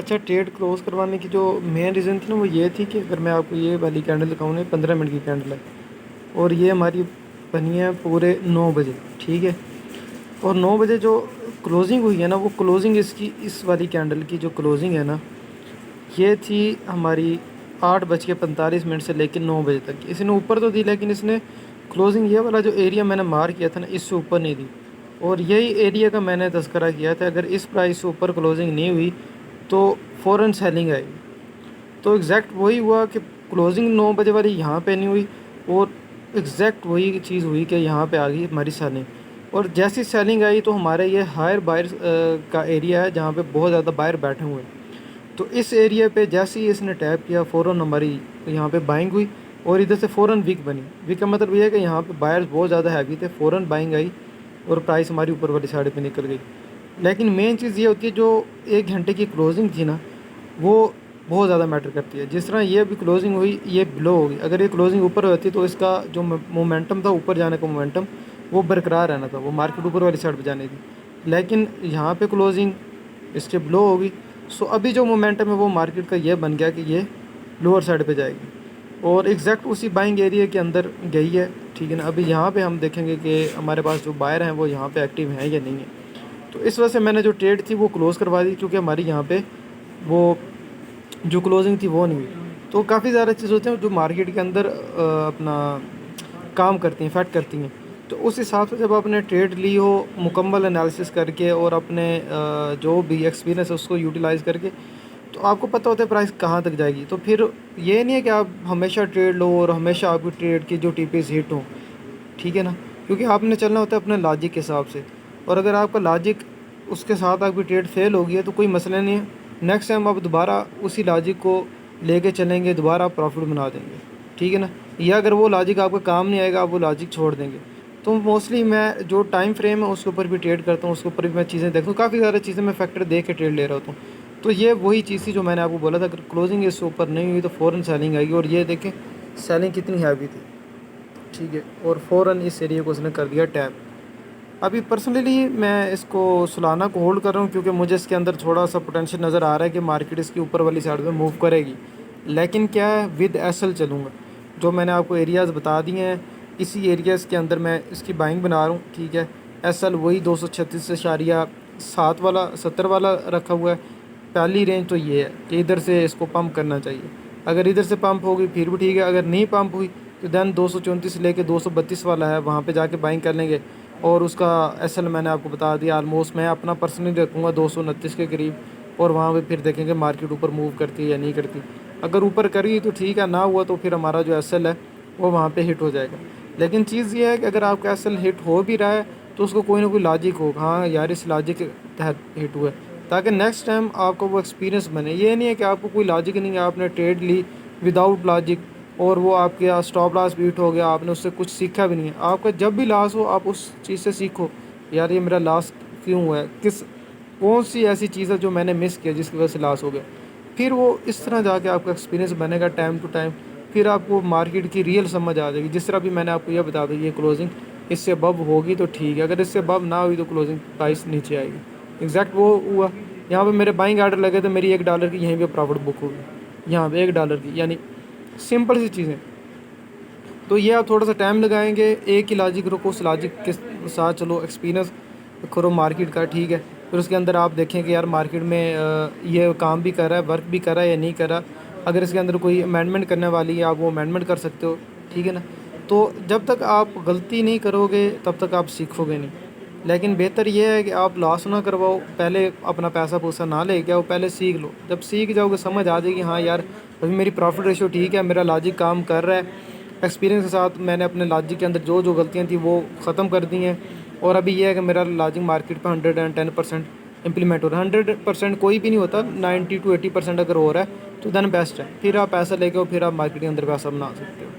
अच्छा, trade close करवाने की जो मेन रीज़न थी ना वो ये थी कि अगर मैं आपको ये वाली कैंडल दिखाऊँ ना, 15 मिनट की कैंडल है और ये हमारी बनी है पूरे 9 बजे, ठीक है। और 9 बजे जो क्लोजिंग हुई है ना, वो क्लोजिंग इसकी इस वाली कैंडल की जो क्लोजिंग है ना, ये थी हमारी 8:45 से लेकर 9 बजे तक। इसने ऊपर तो दी, लेकिन इसने क्लोजिंग ये वाला जो एरिया मैंने मार्क किया था ना, इससे ऊपर नहीं दी। और यही एरिया का मैंने तज़किरा किया था, अगर इस प्राइस से ऊपर क्लोजिंग नहीं हुई तो फ़ौरन सेलिंग आएगी। तो एग्जैक्ट वही हुआ कि क्लोजिंग 9 बजे वाली यहाँ पे नहीं हुई, और एग्जैक्ट वही चीज़ हुई कि यहाँ पे आ गई हमारी सेलिंग। और जैसी सेलिंग आई तो हमारे ये हायर बायर का एरिया है जहाँ पे बहुत ज़्यादा बायर बैठे हुए हैं। तो इस एरिया पे जैसे ही इसने टैप किया, फ़ौरन हमारी यहाँ पे बाइंग हुई और इधर से फ़ौरन विक बनी। विक का मतलब ये है कि यहाँ पे बायर्स बहुत ज़्यादा हैवी थे, फ़ौरन बाइंग आई और प्राइस हमारी ऊपर वाली साइड पे निकल गई। लेकिन मेन चीज़ ये होती है, जो 1 घंटे की क्लोजिंग थी ना, वो बहुत ज़्यादा मैटर करती है। जिस तरह ये अभी क्लोजिंग हुई, ये बिलो होगी। अगर ये क्लोजिंग ऊपर होती तो इसका जो मोमेंटम था, ऊपर जाने का मोमेंटम, वो बरकरार रहना था, वो मार्केट ऊपर वाली साइड पर जानी थी। लेकिन यहाँ पे क्लोजिंग इसके बिलो होगी। सो अभी जो मोमेंटम है वो मार्केट का ये बन गया कि ये लोअर साइड पे जाएगी और एग्जैक्ट उसी बाइंग एरिया के अंदर गई है, ठीक है ना। अभी यहाँ पे हम देखेंगे कि हमारे पास जो बायर हैं वो यहाँ पे एक्टिव हैं या नहीं है। तो इस वजह से मैंने जो ट्रेड थी वो क्लोज़ करवा दी, क्योंकि हमारी यहाँ पे वो जो क्लोजिंग थी वो नहीं हुई। तो काफ़ी ज़्यादा चीज़ होती हैं जो मार्केट के अंदर अपना काम करती हैं, इफेक्ट करती हैं। तो उस हिसाब से जब आपने ट्रेड ली हो मुकम्मल एनालिसिस करके और अपने जो भी एक्सपीरियंस है उसको यूटिलाइज़ करके, तो आपको पता होता है प्राइस कहाँ तक जाएगी। तो फिर ये नहीं है कि आप हमेशा ट्रेड लो और हमेशा आपकी ट्रेड की जो टीपीस हिट हो, ठीक है ना। क्योंकि आपने चलना होता है अपने लॉजिक के हिसाब से, और अगर आपका लॉजिक उसके साथ आपकी ट्रेड फेल हो गई है तो कोई मसला नहीं है। नेक्स्ट टाइम आप दोबारा उसी लॉजिक को लेके चलेंगे, दोबारा आप प्रॉफिट बना देंगे, ठीक है ना। या अगर वो लॉजिक आपका काम नहीं आएगा, आप वो लॉजिक छोड़ देंगे। तो मोस्टली मैं जो टाइम फ्रेम है उसके ऊपर भी ट्रेड करता हूँ, उसके ऊपर भी मैं चीज़ें देखता हूँ, काफ़ी ज़्यादा चीज़ें मैं फैक्टर देख के ट्रेड ले रहा होता हूँ। तो ये वही चीज़ थी जो मैंने आपको बोला था, अगर क्लोजिंग इससे ऊपर नहीं हुई तो फ़ौरन सेलिंग आएगी। और ये देखें सेलिंग कितनी हैवी थी, ठीक है, और फ़ौरन इस एरिया को उसने कर दिया टैप। अभी पर्सनली मैं इसको सुलाना को होल्ड कर रहा हूँ, क्योंकि मुझे इसके अंदर थोड़ा सा पोटेंशियल नज़र आ रहा है कि मार्केट इसकी ऊपर वाली साइड में मूव करेगी। लेकिन क्या है, विद एसएल चलूँगा। जो मैंने आपको एरियाज़ बता दिए हैं, इसी एरियाज़ के अंदर मैं इसकी बाइंग बना रहा हूँ, ठीक है। एसएल वही 236.7 वाला 70 वाला रखा हुआ है। पहली रेंज तो ये है कि इधर से इसको पंप करना चाहिए। अगर इधर से पंप होगी फिर भी ठीक है, अगर नहीं पंप हुई तो दैन 234 से लेके 232 वाला है, वहाँ पे जाके बाइंग कर लेंगे। और उसका एसएल मैंने आपको बता दिया, ऑलमोस्ट मैं अपना पर्सनली रखूँगा 229 के करीब। और वहाँ पे फिर देखेंगे मार्केट ऊपर मूव करती है या नहीं करती। अगर ऊपर करी तो ठीक है, ना हुआ तो फिर हमारा जो एसएल है वो वहाँ पे हिट हो जाएगा। लेकिन चीज़ ये है कि अगर आपका एसएल हिट हो भी रहा है तो उसको कोई ना कोई लॉजिक होगा, हाँ यार इस लॉजिक के तहत हिट हुआ है, ताकि नेक्स्ट टाइम आपको वो एक्सपीरियंस बने। ये नहीं है कि आपको कोई लॉजिक नहीं है, आपने ट्रेड ली विदाउट लॉजिक और वो आपके यहाँ स्टॉप लॉस बीट हो गया, आपने उससे कुछ सीखा भी नहीं है। आपका जब भी लॉस हो आप उस चीज़ से सीखो, यार ये मेरा लॉस क्यों हुआ है, कौन सी ऐसी चीज़ है जो मैंने मिस किया जिसकी वजह से लॉस हो गया। फिर वो इस तरह जाके आपका एक्सपीरियंस बनेगा टाइम टू टाइम। फिर आपको मार्केट की रियल समझ आ जाएगी। जिस तरह भी मैंने आपको यह बता दी, ये क्लोजिंग इससे अबव होगी तो ठीक है, अगर इससे अबव ना हुई तो क्लोजिंग प्राइस नीचे आएगी। एग्जैक्ट वो हुआ। यहाँ पे मेरे बाइंग आर्डर लगे तो मेरी $1 की यहीं पे प्रॉफिट बुक होगी, यहाँ पे $1 की, यानी सिंपल सी चीज़ें। तो ये आप थोड़ा सा टाइम लगाएंगे, एक ही लॉजिक रखो, उस लॉजिक के साथ चलो, एक्सपीरियंस करो मार्केट का, ठीक है। फिर उसके अंदर आप देखें कि यार मार्केट में ये काम भी कर रहा है, वर्क भी कर रहा है या नहीं कर रहा। अगर इसके अंदर कोई अमेंडमेंट करने वाली है, आप वो अमेंडमेंट कर सकते हो, ठीक है ना। तो जब तक आप गलती नहीं करोगे तब तक आप सीखोगे नहीं। लेकिन बेहतर ये है कि आप लॉस ना करवाओ, पहले अपना पैसा पूसा ना लेके आओ, पहले सीख लो। जब सीख जाओगे समझ आ जाएगी, हाँ यार अभी मेरी प्रॉफिट रेशियो ठीक है, मेरा लॉजिक काम कर रहा है। एक्सपीरियंस के साथ मैंने अपने लॉजिक के अंदर जो जो गलतियाँ थी वो ख़त्म कर दी हैं। और अभी ये है कि मेरा लॉजिक मार्केट पे 110% इम्प्लीमेंट हो रहा है। 100% कोई भी नहीं होता, 90 to 80% अगर हो रहा है तो देन बेस्ट है। फिर आप पैसा लेके और फिर आप मार्केट के अंदर पैसा बना सकते हो।